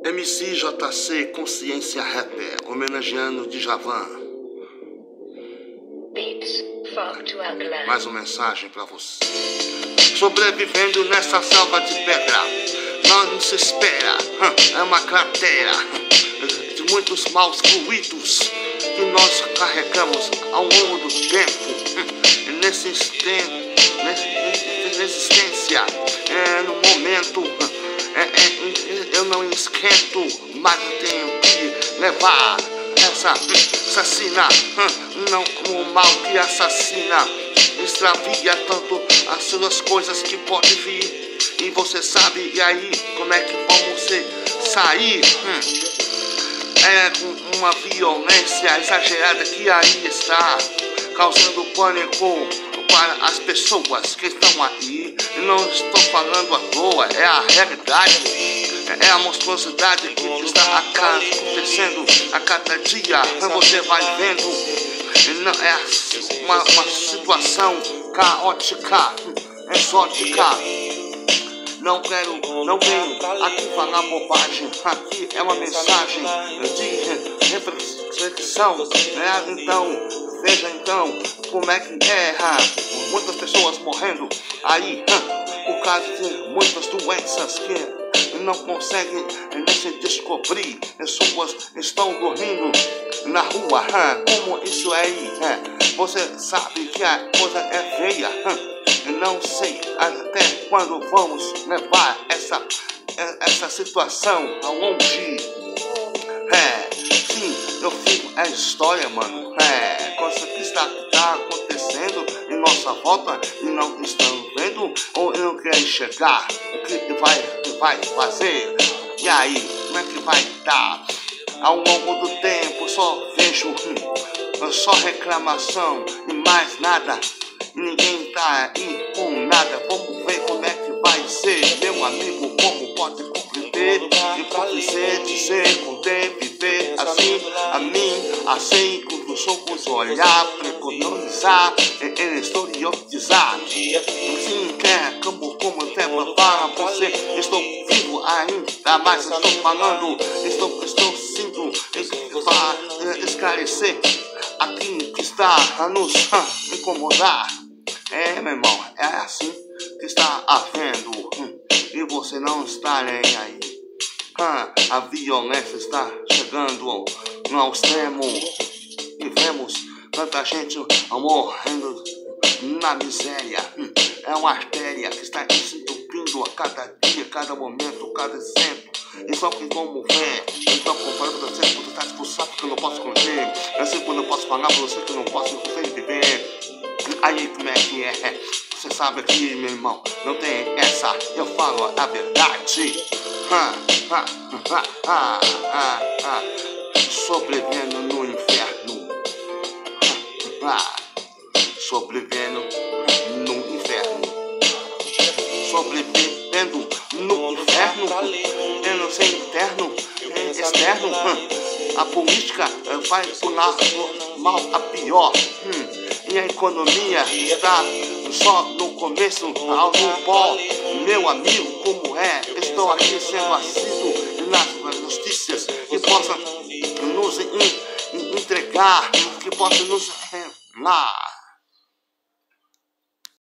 MCJC Consciência Rapper, homenageando Djavan. Mais uma mensagem pra você. Sobrevivendo nessa selva de pedra, não se espera, é uma cratera de muitos maus fluidos que nós carregamos ao longo do tempo. Nessa existência, no momento, eu não esquento, mas eu tenho que levar essa assassina, não o mal que assassina, extravia tanto as suas coisas que pode vir, e você sabe, e aí, como é que vamos sair? É com uma violência exagerada que aí está, causando pânico para as pessoas que estão aí. E não estou falando à toa, é a realidade, é a monstruosidade que está acontecendo a cada dia. Você vai vendo, não, é uma situação caótica, exótica. Não venho aqui falar bobagem, aqui é uma mensagem de reflexão, né? Então, veja então como é que é, muitas pessoas morrendo aí, por causa de muitas doenças que não conseguem se descobrir, pessoas estão dormindo na rua, como isso aí, você sabe que a coisa é feia, não sei até quando vamos levar essa situação aonde, sim, eu fico, é história, mano, coisa que está acontecendo em nossa volta e não estamos vendo ou não querem chegar, o que vai fazer, e aí, como é que vai dar? Ao longo do tempo só vejo só reclamação e mais nada, ninguém tá aí com nada. Vamos ver como é que vai ser, meu amigo, como pode compreender e pode dizer, conter, viver assim, a mim, assim, com os outros olhar, preconizar, estereotizar. Sim, como até para você, estou vivo ainda, mas estou falando, estou sinto esclarecer aquilo que está a nos incomodar. Meu irmão, é assim que está havendo, e você não está nem aí. A violência está chegando ao extremo e vemos tanta gente morrendo na miséria. É uma artéria que está se entupindo a cada dia, cada momento, cada exemplo. E só que como vê, eu estou comprando pra você, você está expulsado que eu não posso conter. Eu sei que eu não posso falar pra você que eu não posso viver. Aí como é que é? Você sabe que, meu irmão, não tem essa, eu falo a verdade. Sobrevivendo no inferno. Sobrevivendo no inferno. Sobrevivendo no inferno. Eu não sei interno, externo. A política vai pular mal a pior. E a economia está só no começo, ao no pó. Meu amigo, como é? Estou aqui sendo assíduo nas notícias que possam nos entregar, que possam nos revelar.